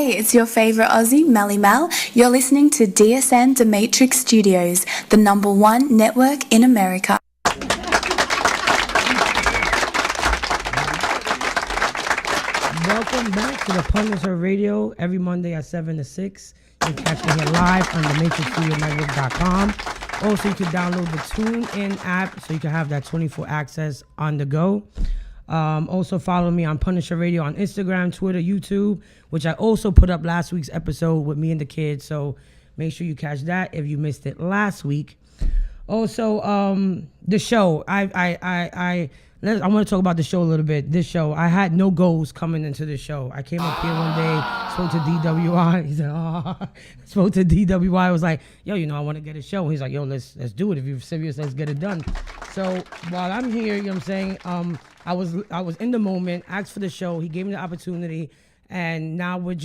Hey, it's your favorite Aussie, Melly Mel. You're listening to DSN Matrix Studios, the #1 network in America. Welcome back to the PunIsHer Radio every Monday at 7 to 6. You can catch me here live on the matrixstudionnetwork.com. Also, you can download the TuneIn app so you can have that 24 access on the go. Also, follow me on PunIsHer Radio on Instagram, Twitter, YouTube, which I also put up last week's episode with me and the kids. So make sure you catch that if you missed it last week. Also, the show. I want to talk about the show a little bit. This show, I had no goals coming into the show. I came up here one day, spoke to DWI. He said, spoke to DWI. I was like, yo, I want to get a show. He's like, yo, let's do it. If you're serious, let's get it done. So while I'm here, what I'm saying? I was in the moment, asked for the show. He gave me the opportunity. And now I'm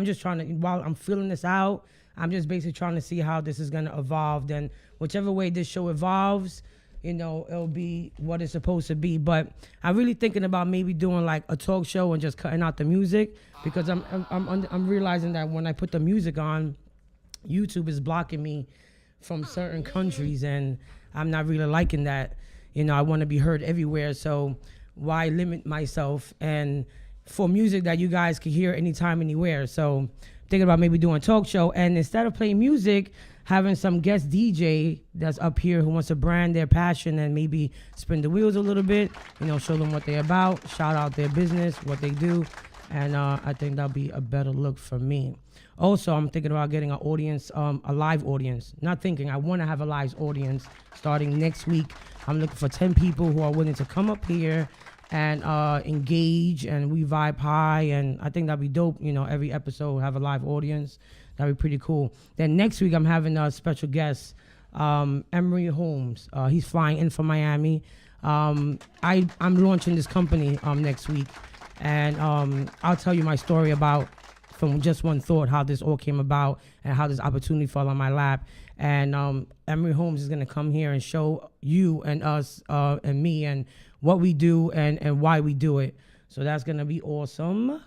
just trying to, while I'm feeling this out, I'm just basically trying to see how this is going to evolve. Then whichever way this show evolves, it'll be what it's supposed to be. But I'm really thinking about maybe doing like a talk show and just cutting out the music, because I'm realizing that when I put the music on, YouTube is blocking me from certain countries, and I'm not really liking that. I want to be heard everywhere, so why limit myself? And for music that you guys can hear anytime, anywhere. So thinking about maybe doing a talk show, and instead of playing music, having some guest DJ that's up here who wants to brand their passion and maybe spin the wheels a little bit, show them what they're about, shout out their business, what they do, and I think that'll be a better look for me. Also, I'm thinking about getting an audience, a live audience. Not thinking, I want to have a live audience starting next week. I'm looking for 10 people who are willing to come up here and engage, and we vibe high, and I think that'd be dope. Every episode have a live audience. That'd be pretty cool. Then next week I'm having a special guest, Emery Holmes. He's flying in from Miami. I'm launching this company next week, and I'll tell you my story about, from just one thought, how this all came about and how this opportunity fell on my lap. And Emery Holmes is gonna come here and show you and us and me and what we do and why we do it. So that's gonna be awesome.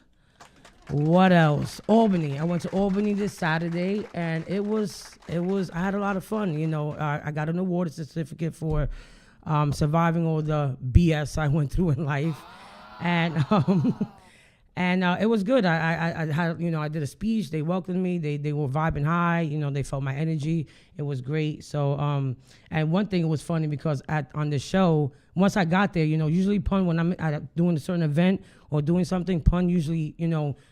What else? Albany. I went to Albany this Saturday, and it was. I had a lot of fun. I got an award certificate for surviving all the BS I went through in life, and it was good. I had, I did a speech. They welcomed me. They were vibing high. They felt my energy. It was great. So and one thing, it was funny because on the show, once I got there, usually Pun, when I'm doing a certain event or doing something, Pun usually,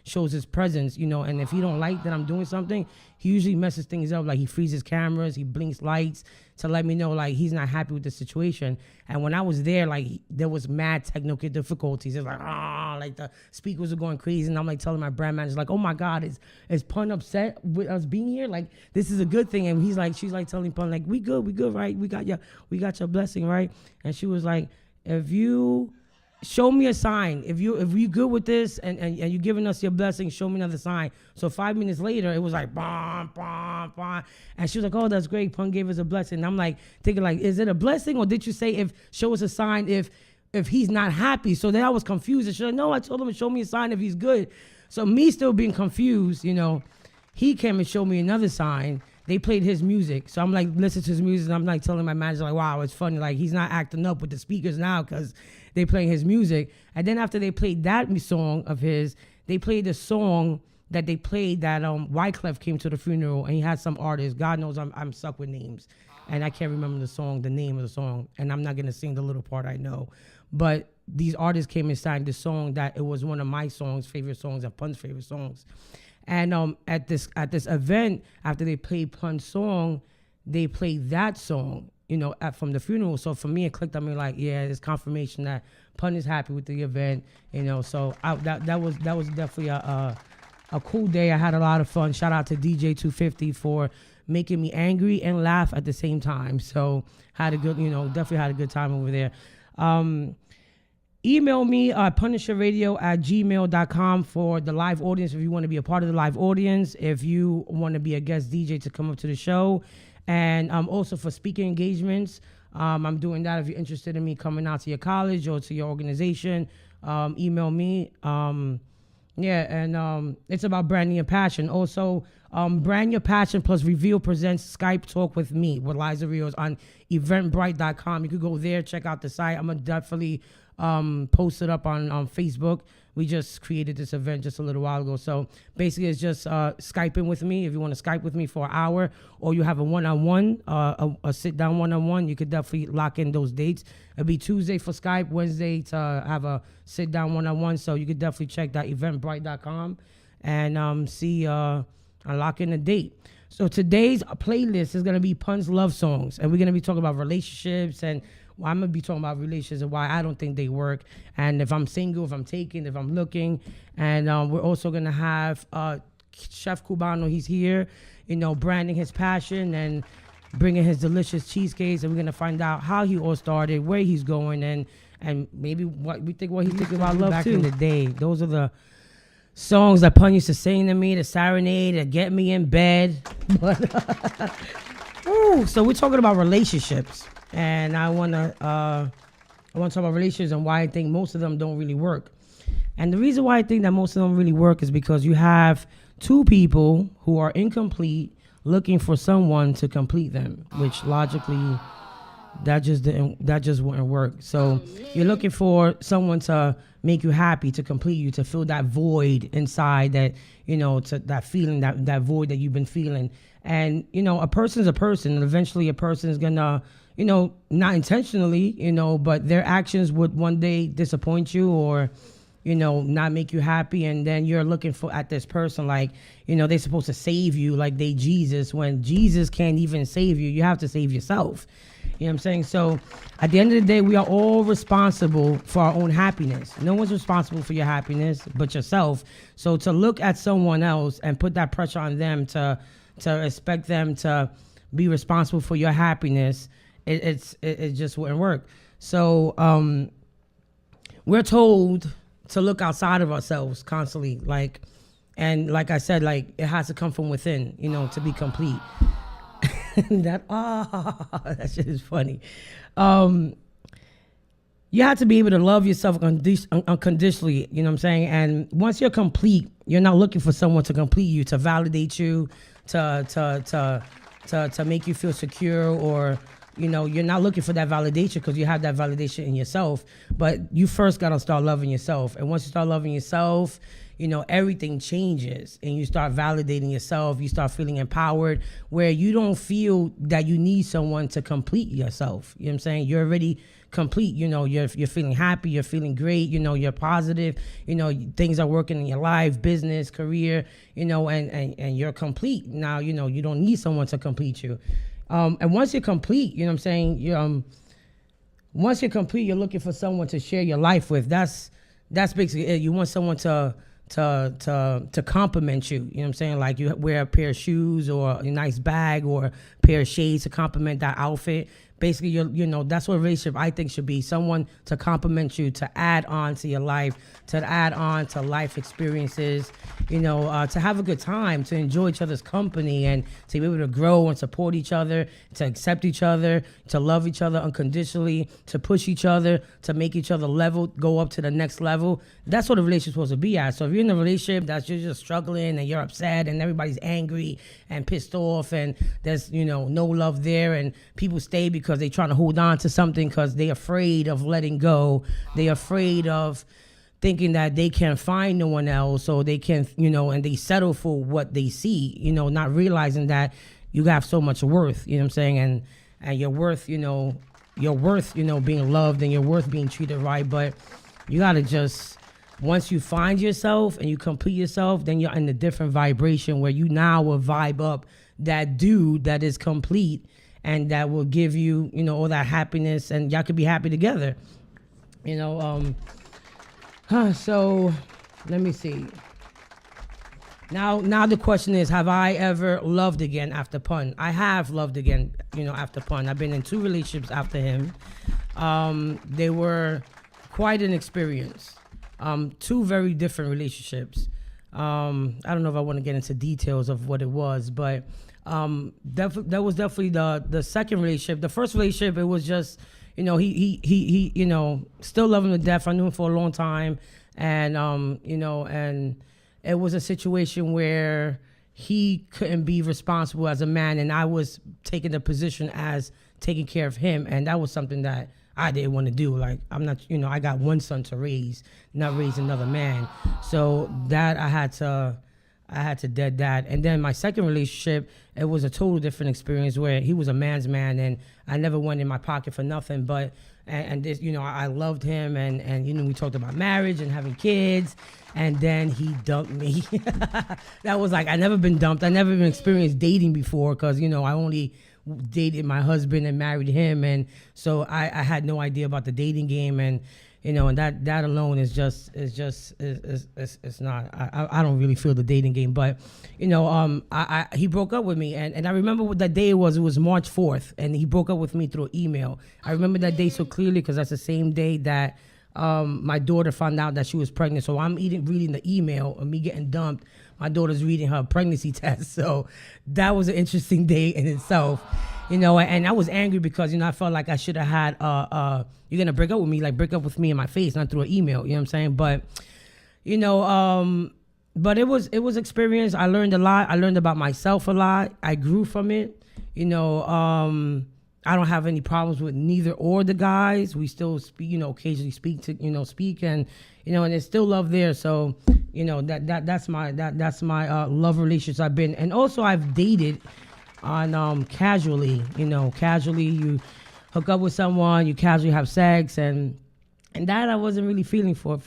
shows his presence, and if he don't like that I'm doing something, he usually messes things up. Like he freezes cameras, he blinks lights to let me know like he's not happy with the situation. And when I was there, like there was mad technical difficulties. It's like, like the speakers were going crazy, and I'm like telling my brand manager, like, oh my God, is Pun upset with us being here? Like this is a good thing. And she's like telling Pun, like, we good, right? We got your blessing, right? And she was like, if you show me a sign, if you good with this and you giving us your blessing, show me another sign. So 5 minutes later, it was like bam, bam, bam, and she was like, oh, that's great, Pun gave us a blessing. And I'm like thinking, like, is it a blessing, or did you say show us a sign if he's not happy? So then I was confused, and she's like, no, I told him to show me a sign if he's good. So me still being confused, he came and showed me another sign. They played his music. So I'm like, listen to his music, and I'm like telling my manager, like, wow, it's funny. Like, he's not acting up with the speakers now because they playing his music. And then after they played that song of his, they played the song that they played that Wyclef came to the funeral, and he had some artist. God knows I'm stuck with names. And I can't remember the name of the song. And I'm not going to sing the little part I know. But these artists came and sang this song that it was one of my favorite songs, and Pun's favorite songs. And at this event, after they played Pun's song, they played that song, from the funeral. So for me, it clicked on me like, yeah, it's confirmation that Pun is happy with the event, So that was definitely a cool day. I had a lot of fun. Shout out to DJ 250 for making me angry and laugh at the same time. So had a good, definitely had a good time over there. Email me at punisherradio@gmail.com for the live audience if you want to be a part of the live audience, if you want to be a guest DJ to come up to the show, and also for speaking engagements. I'm doing that if you're interested in me coming out to your college or to your organization. Email me. Yeah, and it's about branding your passion. Also, Brand Your Passion plus Reveal presents Skype Talk with Me with Liza Rios on eventbrite.com. You could go there, check out the site. I'm going to definitely post it up on Facebook. We just created this event just a little while ago. So basically, it's just Skyping with me. If you want to Skype with me for an hour, or you have a one-on-one, a sit-down one-on-one, you could definitely lock in those dates. It'll be Tuesday for Skype, Wednesday to have a sit-down one-on-one. So you could definitely check that eventbrite.com and see and lock in a date. So today's playlist is going to be Pun's love songs, and we're going to be talking about relationships, and I'm going to be talking about relationships and why I don't think they work, and if I'm single, if I'm taken, if I'm looking. And we're also going to have Chef Cubano. He's here, branding his passion and bringing his delicious cheesecakes, and we're going to find out how he all started, where he's going, and maybe what he's thinking about love back too. Back in the day, those are the songs that Pun used to sing to me, to serenade, to get me in bed. But so we're talking about relationships, and I want to talk about relationships and why I think most of them don't really work. And the reason why I think that most of them really work is because you have two people who are incomplete looking for someone to complete them, which logically that just wouldn't work. So you're looking for someone to make you happy, to complete you, to fill that void inside, that to that feeling, that void that you've been feeling. And a person's a person, and eventually a person is gonna not intentionally, but their actions would one day disappoint you, or not make you happy, and then you're looking at this person like, they're supposed to save you like they Jesus, when Jesus can't even save you. You have to save yourself. You know what I'm saying? So at the end of the day, we are all responsible for our own happiness. No one's responsible for your happiness but yourself. So to look at someone else and put that pressure on them to expect them to be responsible for your happiness, it just wouldn't work. So we're told to look outside of ourselves constantly, and like I said, it has to come from within, to be complete. that shit is funny. You have to be able to love yourself unconditionally, you know what I'm saying? And once you're complete, you're not looking for someone to complete you, to validate you, to make you feel secure, or you're not looking for that validation, because you have that validation in yourself. But you first got to start loving yourself. And once you start loving yourself, everything changes, and you start validating yourself. You start feeling empowered, where you don't feel that you need someone to complete yourself. You know what I'm saying? You're already complete. You're feeling happy. You're feeling great. You're positive. Things are working in your life, business, career, and you're complete. Now, you don't need someone to complete you. And once you're complete, you know what I'm saying? Once you're complete, you're looking for someone to share your life with. That's basically it. You want someone to compliment you. You know what I'm saying? Like you wear a pair of shoes or a nice bag or a pair of shades to compliment that outfit. Basically, that's what a relationship I think should be. Someone to compliment you, to add on to your life, to add on to life experiences, to have a good time, to enjoy each other's company, and to be able to grow and support each other, to accept each other, to love each other unconditionally, to push each other, to make each other level, go up to the next level. That's what a relationship's supposed to be at. So if you're in a relationship that's you're just struggling and you're upset and everybody's angry and pissed off and there's, no love there, and people stay because they're trying to hold on to something because they're afraid of letting go. They're afraid of thinking that they can't find no one else, or they can, and they settle for what they see, not realizing that you have so much worth, you know what I'm saying? And your worth, your worth, being loved, and your worth being treated right. But you got to just, once you find yourself and you complete yourself, then you're in a different vibration where you now will vibe up that dude that is complete, and that will give you, all that happiness, and y'all could be happy together. So let me see. Now the question is, have I ever loved again after Pun? I have loved again, after Pun. I've been in 2 relationships after him. They were quite an experience. 2 very different relationships. I don't know if I want to get into details of what it was, but that was definitely the second relationship. The first relationship, it was just, he still love him to death. I knew him for a long time, And and it was a situation where he couldn't be responsible as a man, and I was taking the position as taking care of him, and that was something that I didn't want to do. Like, I'm not, I got one son to raise, not raise another man. So that I had to dead that. And then my second relationship, it was a total different experience where he was a man's man, and I never went in my pocket for nothing. But and this, I loved him, and we talked about marriage and having kids, and then he dumped me. That was like, I never been dumped. I never even experienced dating before, because I only dated my husband and married him, and so I had no idea about the dating game, and and that alone is it's not, I don't really feel the dating game. But he broke up with me, and I remember what that day was. It was March 4th, and he broke up with me through email. I remember that day so clearly because that's the same day that my daughter found out that she was pregnant. So I'm reading the email of me getting dumped. My daughter's reading her pregnancy test. So that was an interesting day in itself, and I was angry because, I felt like I should have had, you're going to break up with me, like break up with me in my face, not through an email, you know what I'm saying? But, but it was experience. I learned a lot. I learned about myself a lot. I grew from it. I don't have any problems with neither or the guys. We still speak, occasionally speak, and there's still love there. So, that's my love relationships I've been. And also I've dated on casually, casually you hook up with someone, you casually have sex, and that I wasn't really feeling for.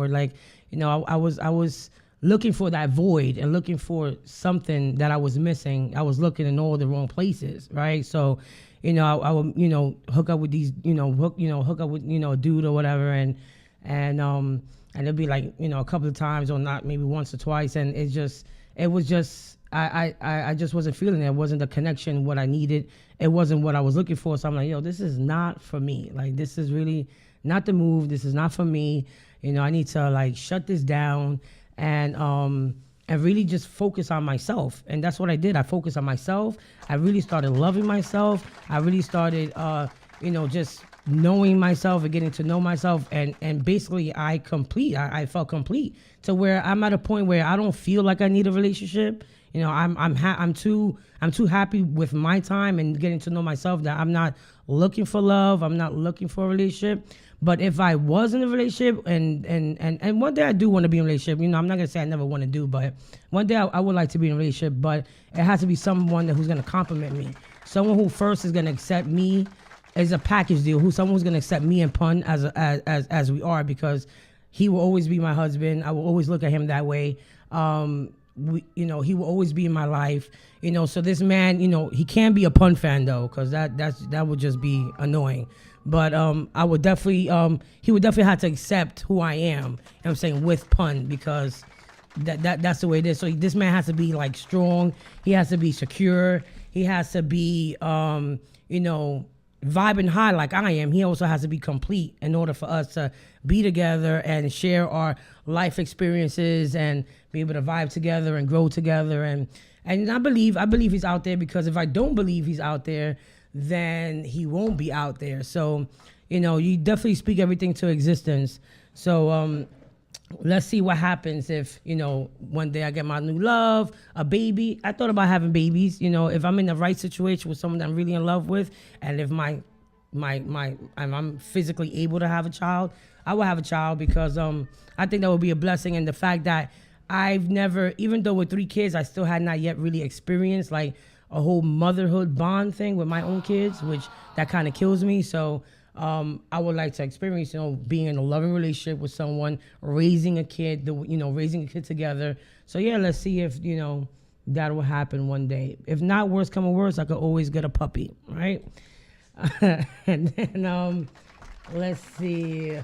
Like, I was looking for that void and looking for something that I was missing. I was looking in all the wrong places, right? So, I would, hook up with these, hook up with, a dude or whatever, and it'd be like, a couple of times, or not, maybe once or twice, and I just wasn't feeling it. It wasn't the connection what I needed. It wasn't what I was looking for. So I'm like, this is not for me. Like, this is really not the move. This is not for me. I need to like shut this down and really just focus on myself. And that's what I did. I focused on myself. I really started loving myself. I really started, just knowing myself and getting to know myself. And basically I felt complete to where I'm at a point where I don't feel like I need a relationship. I'm too happy with my time and getting to know myself that I'm not looking for love. I'm not looking for a relationship. But if I was in a relationship, and one day I do want to be in a relationship, I'm not going to say I never want to do, but one day I would like to be in a relationship, but it has to be someone who's going to compliment me. Someone who first is going to accept me as a package deal, someone who's going to accept me and Pun as we are, because he will always be my husband. I will always look at him that way. He will always be in my life. So this man, he can be a Pun fan though, because that would just be annoying. But I would definitely, he would definitely have to accept who I am. I'm saying with Pun, because that's the way it is. So this man has to be like strong. He has to be secure. He has to be, vibing high like I am. He also has to be complete in order for us to be together and share our life experiences and be able to vibe together and grow together. And I believe he's out there, because if I don't believe he's out there, then he won't be out there. So, you definitely speak everything to existence. So, let's see what happens if, one day I get my new love, a baby. I thought about having babies, if I'm in the right situation with someone that I'm really in love with, and if I'm physically able to have a child, I will have a child, because I think that would be a blessing. And the fact that I've never, even though with 3 kids, I still had not yet really experienced like a whole motherhood bond thing with my own kids, which that kind of kills me. So I would like to experience, being in a loving relationship with someone, raising a kid, raising a kid together. So yeah, let's see if, that will happen one day. If not, worse come to worse, I could always get a puppy, right? And then, let's see.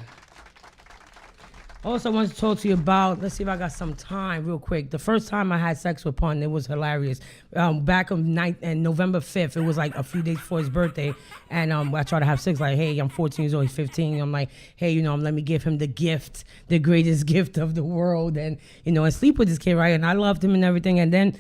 Also, I want to talk to you about, let's see if I got some time real quick. The first time I had sex with Pun, it was hilarious. Back on November 5th, it was like a few days before his birthday. And I tried to have sex, like, hey, I'm 14 years old, he's 15. I'm like, hey, let me give him the gift, the greatest gift of the world. And, and sleep with this kid, right? And I loved him and everything. And then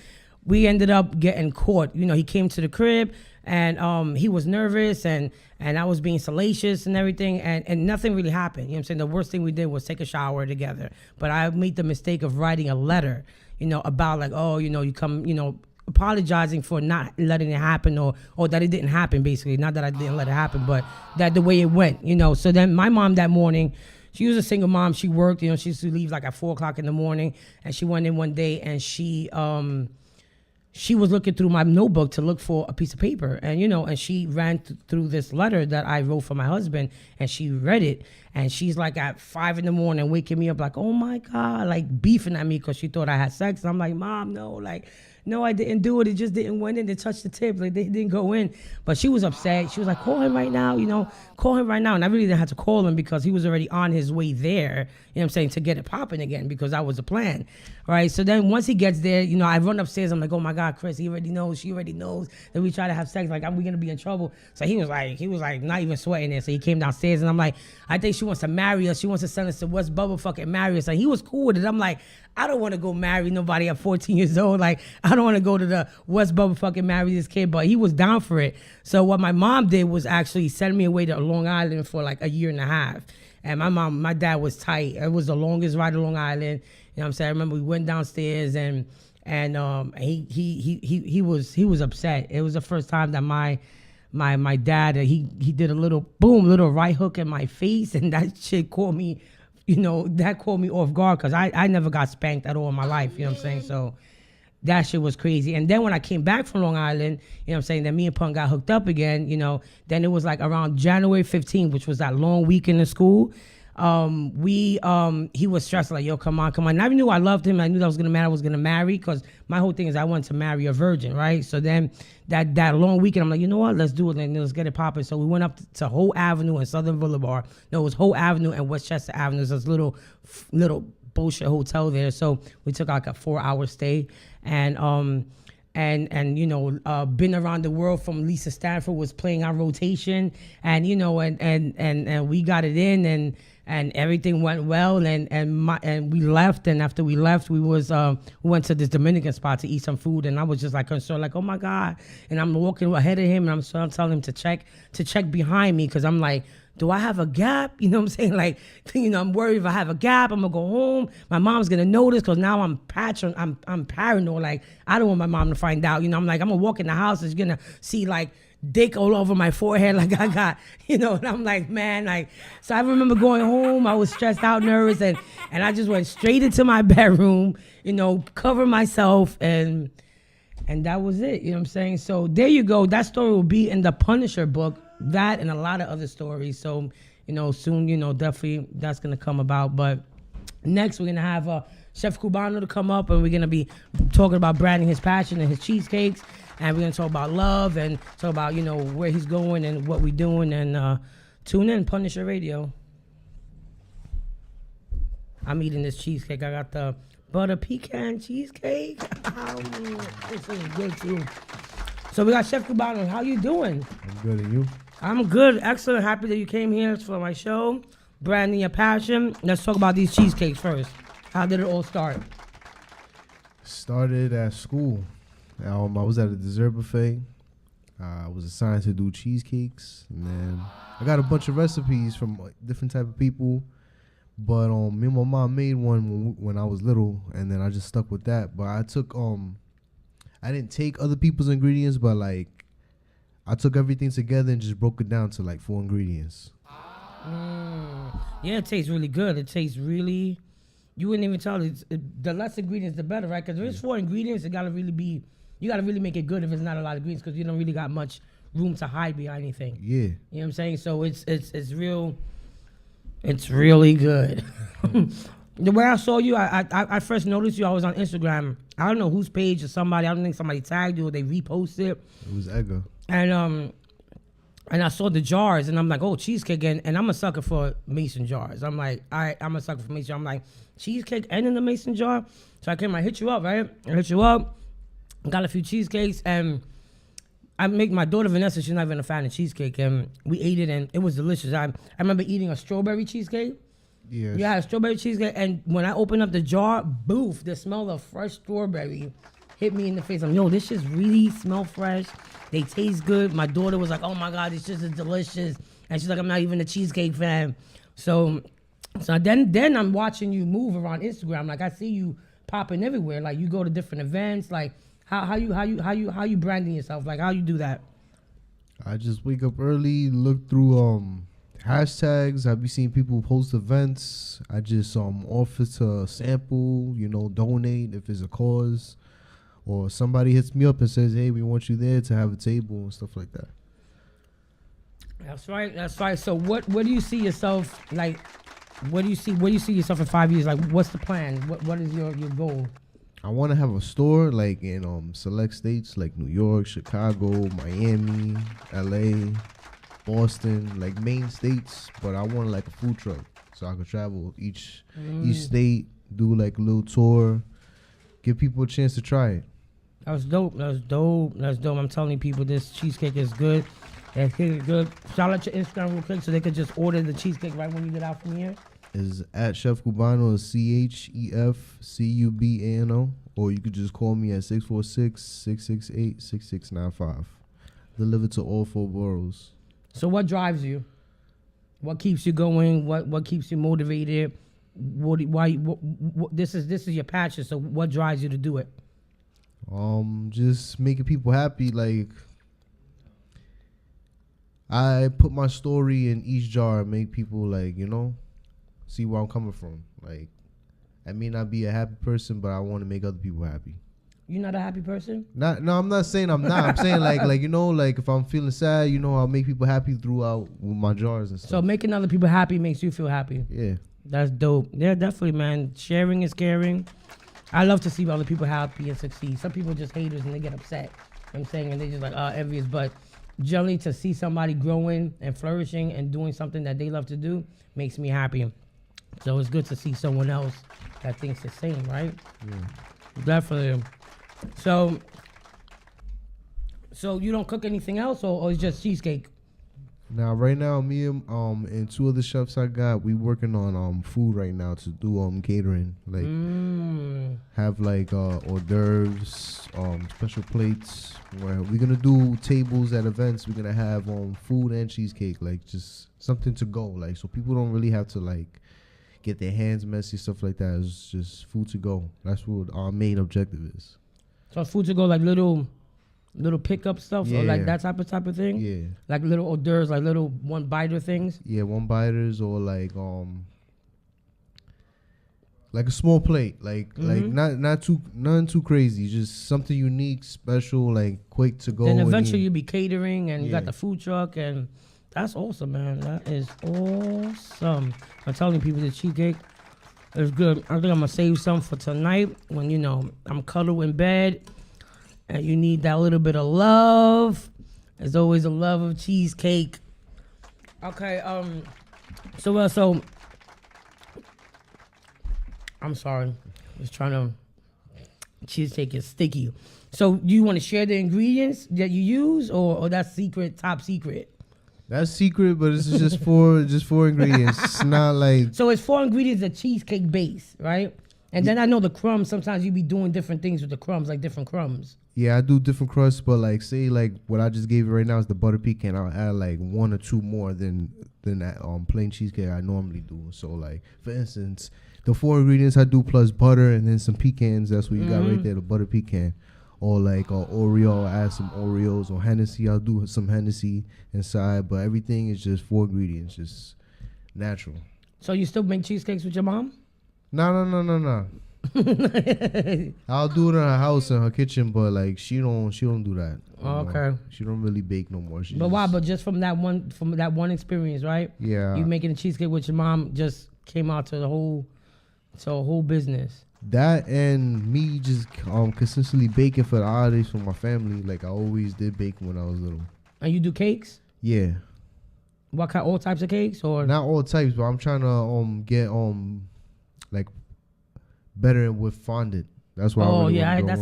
we ended up getting caught. You know, he came to the crib and he was nervous and I was being salacious and everything and nothing really happened. You know what I'm saying? The worst thing we did was take a shower together. But I made the mistake of writing a letter, you know, about like, oh, you know, you come, you know, apologizing for not letting it happen or that it didn't happen, basically. Not that I didn't let it happen, but that the way it went, you know. So then my mom that morning, she was a single mom. She worked, you know, she used to leave like at 4 o'clock in the morning. And she went in one day and she was looking through my notebook to look for a piece of paper. And, you know, and she ran through this letter that I wrote for my husband and she read it. And she's like at 5 in the morning waking me up like, oh my God, like beefing at me because she thought I had sex. And I'm like, Mom, no, like, no, I didn't do it. It just didn't went in to touch the tip. Like, they didn't go in. But she was upset. She was like, call him right now, you know, call him right now. And I really didn't have to call him because he was already on his way there, you know what I'm saying, to get it popping again because that was the plan, right? So then once he gets there, you know, I run upstairs. I'm like, oh, my God, Chris, he already knows. She already knows that we try to have sex. Like, are we going to be in trouble? So he was like not even sweating there. So he came downstairs and I'm like, I think she wants to marry us. She wants to send us to West Bubba fucking marry us. And he was cool with it. I'm like, I don't want to go marry nobody at 14 years old. Like, I don't want to go to the West Bubba fucking marry this kid. But he was down for it. So what my mom did was actually send me away to Long Island for like a year and a half. And my dad was tight. It was the longest ride to Long Island. You know what I'm saying? I remember we went downstairs and he was upset. It was the first time that my dad, he did a little right hook in my face, and that shit caught me, you know, that caught me off guard because I never got spanked at all in my life, you know what I'm saying? So that shit was crazy. And then when I came back from Long Island, you know what I'm saying, then me and Pun got hooked up again, you know, then it was like around January 15th, which was that long weekend in school. He was stressed like, yo, come on. And I knew I loved him. I knew that I was gonna marry because my whole thing is I wanted to marry a virgin, right? So then that long weekend, I'm like, you know what? Let's do it and let's get it popping. So we went up to Hope Avenue and Southern Boulevard. No, it was Hope Avenue and Westchester Avenue. There's this little bullshit hotel there. So we took like a 4-hour stay and you know, been around the world from Lisa Stanford was playing on rotation and, you know, and we got it in and everything went well and we left, and after we left we went to this Dominican spot to eat some food, and I was just like concerned like, oh my God, and I'm walking ahead of him and I'm telling him to check behind me because I'm like, do I have a gap? You know what I'm saying? Like, you know, I'm worried if I have a gap, I'm gonna go home. My mom's gonna notice because now I'm paranoid. Like, I don't want my mom to find out. You know, I'm like, I'm gonna walk in the house, it's gonna see like dick all over my forehead like I got, you know, and I'm like, man, like, so I remember going home, I was stressed out, nervous, and I just went straight into my bedroom, you know, covered myself, and that was it, you know what I'm saying? So there you go. That story will be in the PunIsHer book, that and a lot of other stories. So, you know, soon, you know, definitely that's going to come about. But next we're going to have Chef Cubano to come up, and we're going to be talking about branding his passion and his cheesecakes. And we're going to talk about love and talk about, you know, where he's going and what we're doing. And tune in, PunIsHer Radio. I'm eating this cheesecake. I got the butter pecan cheesecake. This is good, too. So we got Chef Cubano. How you doing? I'm good, and you? I'm good. Excellent. Happy that you came here for my show. Branding your passion. Let's talk about these cheesecakes first. How did it all start? Started at school. I was at a dessert buffet. I was assigned to do cheesecakes, and then I got a bunch of recipes from different type of people. But me and my mom made one when I was little, and then I just stuck with that. But I took I didn't take other people's ingredients, but like I took everything together and just broke it down to like 4 ingredients. Yeah, it tastes really good. It tastes really. You wouldn't even tell the less ingredients, the better, right? Because if it's 4 ingredients, it gotta really be. You gotta really make it good if it's not a lot of ingredients, because you don't really got much room to hide behind anything. Yeah. You know what I'm saying? So it's real. It's really good. The way I saw you, I first noticed you. I was on Instagram. I don't know whose page or somebody. I don't think somebody tagged you or they reposted it. It was Edgar. And I saw the jars, and I'm like, oh, cheesecake, and I'm a sucker for mason jars. I'm like, all right, I'm a sucker for mason jar. I'm like, cheesecake and in the mason jar. So I hit you up, right? I hit you up, got a few cheesecakes, and I make my daughter Vanessa, she's not even a fan of cheesecake, and we ate it, and it was delicious. I remember eating a strawberry cheesecake. Yes. Yeah, a strawberry cheesecake, and when I opened up the jar, boof, the smell of fresh strawberry hit me in the face. I'm, yo, this just really smell fresh. They taste good. My daughter was like, oh my God, this just is delicious. And she's like, I'm not even a cheesecake fan. So then I'm watching you move around Instagram. Like I see you popping everywhere. Like you go to different events. Like how you branding yourself? Like how you do that? I just wake up early, look through hashtags. I be seeing people post events. I just offer to sample, donate if it's a cause, or somebody hits me up and says, hey, we want you there to have a table and stuff like that. That's right. So what do you see yourself like? Where do you see yourself in 5 years? Like what's the plan? What is your goal? I want to have a store like in select states like New York, Chicago, Miami, LA, Boston, like main states. But I want like a food truck so I could travel each state, do like a little tour, give people a chance to try it. That's dope. I'm telling people this cheesecake is good. That cake is good. Shout out your Instagram real quick so they could just order the cheesecake right when you get out from here. Is at Chef Cubano, ChefCubano, or you could just call me at 646-668-6695. Delivered to all 4 boroughs. So what drives you? What keeps you going? What keeps you motivated? This is your passion. So what drives you to do it? Just making people happy. Like I put my story in each jar and make people like, see where I'm coming from. Like, I may not be a happy person, but I want to make other people happy. You're not a happy person? No, I'm not saying I'm not. I'm saying like if I'm feeling sad, I'll make people happy throughout with my jars and stuff. So making other people happy makes you feel happy. Yeah. That's dope. Yeah, definitely, man. Sharing is caring. I love to see other people happy and succeed. Some people are just haters and they get upset. I'm saying, and they just like, envious. But generally to see somebody growing and flourishing and doing something that they love to do makes me happy. So it's good to see someone else that thinks the same, right? Yeah. Definitely. So you don't cook anything else, or it's just cheesecake? Now, right now, me and 2 other chefs I got, we working on food right now to do catering, like have like hors d'oeuvres, special plates. Where we're gonna do tables at events. We're gonna have food and cheesecake, like just something to go, like so people don't really have to like get their hands messy, stuff like that. It's just food to go. That's what our main objective is. So food to go, like little pickup stuff, or like that type of thing. Yeah, like little hors d'oeuvres, like little one biter things. Yeah, one biters, or like a small plate, like nothing too crazy, just something unique, special, like quick to go. Then eventually you'll be catering, and you got the food truck, and that's awesome, man. That is awesome. I'm telling people the cheesecake is good. I think I'm gonna save some for tonight when I'm cuddled in bed. And you need that little bit of love. There's always a love of cheesecake. Okay, so I'm sorry. Just trying to, cheesecake is sticky. So do you want to share the ingredients that you use, or that's top secret? That's secret, but it's just four ingredients. It's not like. So it's 4 ingredients of cheesecake base, right? And then I know the crumbs, sometimes you be doing different things with the crumbs, like different crumbs. Yeah, I do different crusts, but like say like what I just gave you right now is the butter pecan. I'll add like 1 or 2 more than that plain cheesecake I normally do. So like for instance, the 4 ingredients I do plus butter and then some pecans. That's what you got right there, the butter pecan. Or like Oreo, I'll add some Oreos, or Hennessy. I'll do some Hennessy inside, but everything is just 4 ingredients, just natural. So you still make cheesecakes with your mom? No. I'll do it in her house, in her kitchen, but like she don't do that. Okay. She don't really bake no more. But why? But just from that one experience, right? Yeah. You making a cheesecake with your mom just came out to a whole business. That and me just consistently baking for the holidays for my family. Like I always did baking when I was little. And you do cakes? Yeah. What kind? All types of cakes, or not all types? But I'm trying to get like better with fondant. That's why.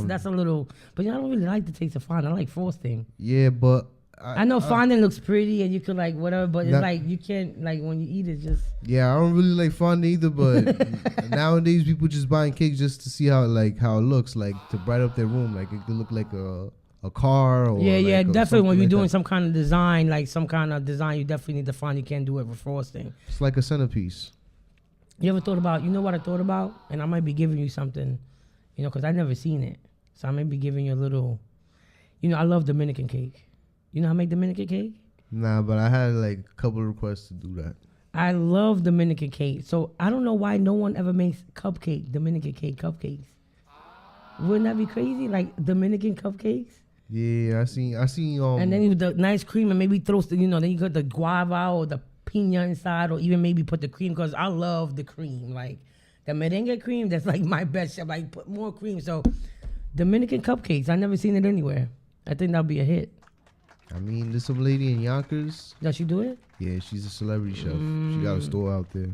That's a little. But I don't really like the taste of fondant. I like frosting. Yeah, but I know fondant looks pretty and you could like whatever, but it's like you can't like when you eat it just. Yeah, I don't really like fondant either, but nowadays people just buying cake just to see how it looks, like to brighten up their room, like it could look like a car or yeah, definitely when you're like doing that. some kind of design, you definitely need to find. You can't do it with frosting. It's like a centerpiece. You ever thought about? You know what I thought about, and I might be giving you something, because I never seen it, so I may be giving you a little. I love Dominican cake. You know how to make Dominican cake? Nah, but I had like a couple of requests to do that. I love Dominican cake. So I don't know why no one ever makes Dominican cake cupcakes. Wouldn't that be crazy? Like Dominican cupcakes? Yeah, I seen and then with the nice cream and maybe throw then you got the guava or the piña inside or even maybe put the cream because I love the cream. Like the merengue cream, that's like my best. Like put more cream. So Dominican cupcakes, I never seen it anywhere. I think that'll be a hit. I mean, there's some lady in Yonkers. Does she do it? Yeah, she's a celebrity chef. She got a store out there.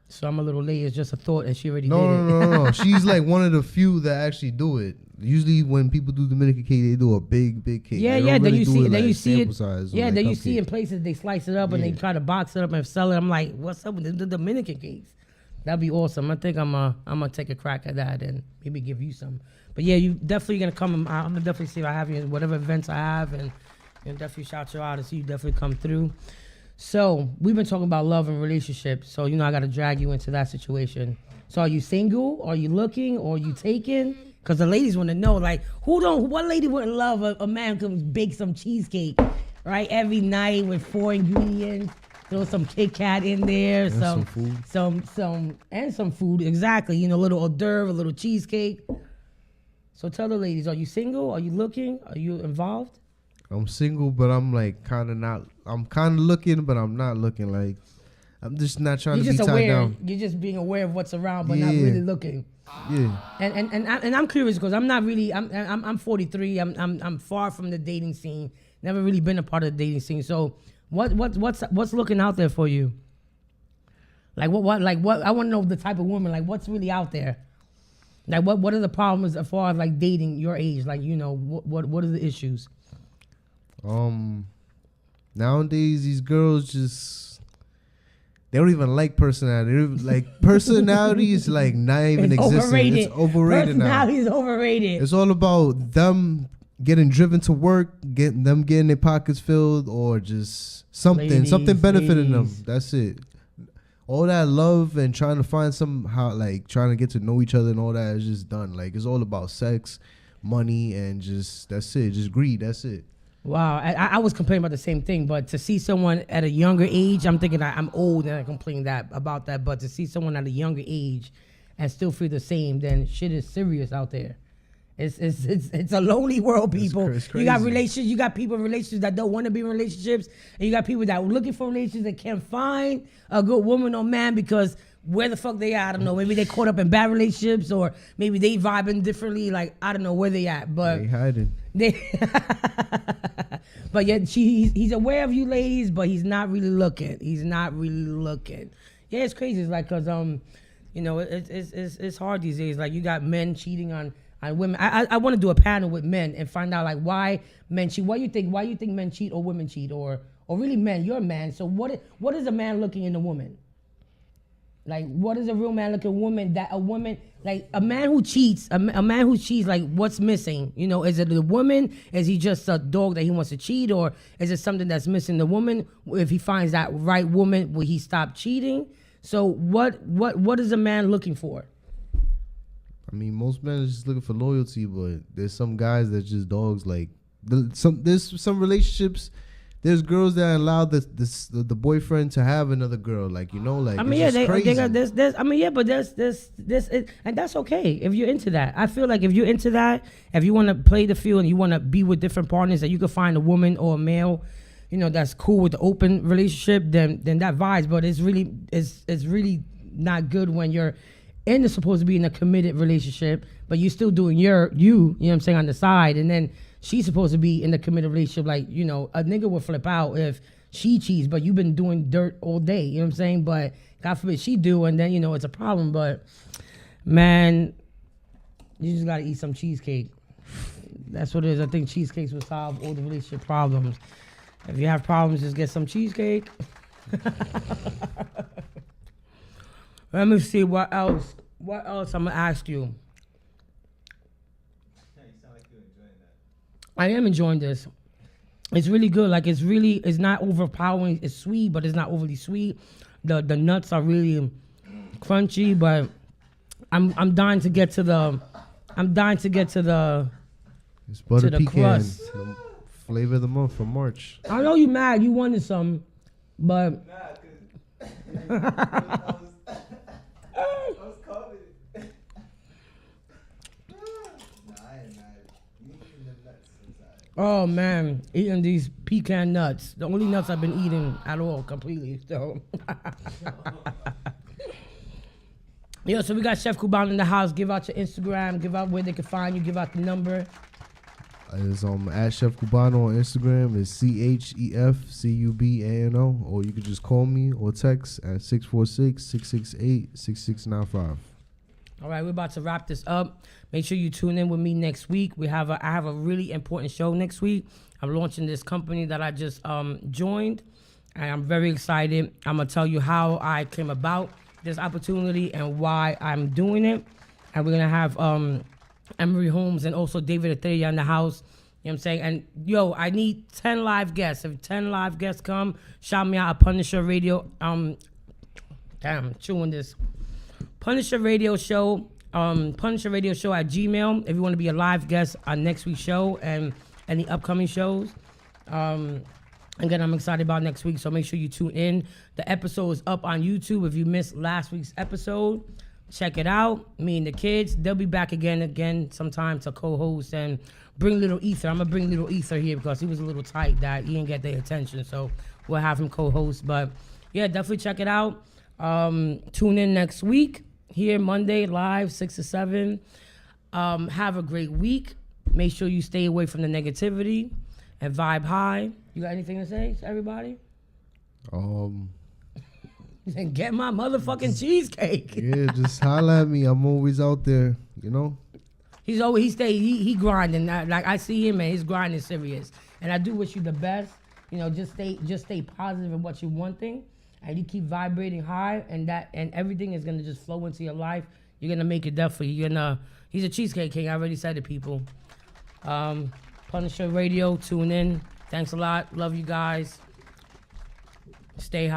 So I'm a little late. It's just a thought, and she already did it. No. She's like one of the few that actually do it. Usually, when people do Dominican cake, they do a big cake. Yeah. Then really you see, then you see it. Yeah, then you see in places they slice it up and they try to box it up and sell it. I'm like, what's up with the Dominican cakes? That'd be awesome. I think I'm gonna take a crack at that and maybe give you some. But yeah, you definitely gonna come. I'm gonna definitely see if I have you in whatever events I have and definitely shout you out and see you definitely come through. So we've been talking about love and relationships. So I got to drag you into that situation. So are you single? Are you looking? Or are you taken? Because the ladies want to know, like, what lady wouldn't love a man who can bake some cheesecake, right? Every night with 4 ingredients. Throw some Kit Kat in there, and some food. Some food, exactly. A little hors d'oeuvre, a little cheesecake. So tell the ladies, are you single? Are you looking? Are you involved? I'm single, but I'm like kind of not. I'm kind of looking, but I'm not looking. Like I'm just not trying to be tied down. You're just being aware of what's around, but not really looking. Yeah. And I'm curious because I'm not really. I'm 43. I'm far from the dating scene. Never really been a part of the dating scene. So what's looking out there for you? Like what I want to know the type of woman. Like what's really out there. Like what are the problems as far as like dating your age? Like what are the issues? Nowadays these girls they don't even like personality. Like personality is like not even existing. Overrated. It's overrated now. Personality is overrated. It's all about them getting driven to work, getting their pockets filled, or just something benefiting them. That's it. All that love and trying to find somehow, like trying to get to know each other and all that is just done. Like it's all about sex, money, and just that's it. Just greed. That's it. Wow, I was complaining about the same thing, but to see someone at a younger age, I'm thinking I'm old and I complain about that, but to see someone at a younger age and still feel the same, then shit is serious out there. It's a lonely world, people. It's crazy. You got relationships, you got people in relationships that don't want to be in relationships, and you got people that are looking for relationships that can't find a good woman or man because where the fuck they at? I don't know. Maybe they caught up in bad relationships, or maybe they vibing differently. Like I don't know where they at, but they hiding. But yet he's aware of you ladies, but he's not really looking. Yeah, it's crazy. It's like because it's hard these days. Like you got men cheating on women. I want to do a panel with men and find out like why men cheat. Why you think men cheat or women cheat or really men? You're a man, so what is a man looking in a woman? Like, what is a real man looking woman? That a woman, like a man who cheats, like what's missing? Is it the woman? Is he just a dog that he wants to cheat, or is it something that's missing the woman? If he finds that right woman, will he stop cheating? So what is a man looking for? I mean, most men are just looking for loyalty, but there's some guys that just dogs. Like there's some relationships. There's girls that allow the boyfriend to have another girl, like like. I mean, yeah, crazy. they got this. I mean, yeah, but there's and that's okay if you're into that. I feel like if you're into that, if you want to play the field and you want to be with different partners, that you can find a woman or a male, that's cool with the open relationship, then that vibes. But it's really not good when you're supposed to be in a committed relationship, but you're still doing you know what I'm saying, on the side, and then she's supposed to be in a committed relationship. Like, a nigga would flip out if she cheats, but you've been doing dirt all day. You know what I'm saying? But God forbid she do, and then, it's a problem. But, man, you just got to eat some cheesecake. That's what it is. I think cheesecakes will solve all the relationship problems. If you have problems, just get some cheesecake. Let me see what else. What else I'm gonna ask you? You sound like you're enjoying that. I am enjoying this. It's really good. Like it's not overpowering. It's sweet, but it's not overly sweet. The nuts are really crunchy, but I'm dying to get to the. It's butter the pecan, crust. the flavor of the month from March. I know you mad. You wanted some, but. Nah, cause I was calling it. Nah, I ain't mad. You eating the nuts inside. Oh man, eating these pecan nuts. The only nuts I've been eating at all, completely. So. Yo, so we got Chef Cubano in the house. Give out your Instagram. Give out where they can find you. Give out the number. It's at Chef Cubano on Instagram. It's CHEFCUBANO. Or you could just call me or text at 646-668-6695. All right, we're about to wrap this up. Make sure you tune in with me next week. I have a really important show next week. I'm launching this company that I just joined, and I'm very excited. I'm gonna tell you how I came about this opportunity and why I'm doing it. And we're gonna have Emery Holmes and also David Athea in the house. You know what I'm saying? And yo, I need 10 live guests. If 10 live guests come, shout me out at PunIsHer Radio. Damn, chewing this. PunIsHer Radio Show. PunIsHer Radio Show at Gmail. If you want to be a live guest on next week's show and any upcoming shows. Again, I'm excited about next week, so make sure you tune in. The episode is up on YouTube. If you missed last week's episode, check it out. Me and the kids, they'll be back again sometime to co-host and bring little Ether. I'm gonna bring little Ether here because he was a little tight that he didn't get their attention, so we'll have him co-host. But yeah, definitely check it out. Tune in next week here Monday live 6 to 7. Have a great week. Make sure you stay away from the negativity and vibe high. You got anything to say to everybody? Get my motherfucking cheesecake. Yeah, just holla at me. I'm always out there, you know? He grinding. Like I see him and his grind is serious. And I do wish you the best. You know, just stay positive in what you're wanting. And you keep vibrating high and everything is gonna just flow into your life. You're gonna make it definitely. He's a cheesecake king. I already said to people. PunIsHer Radio, tune in. Thanks a lot. Love you guys. Stay high.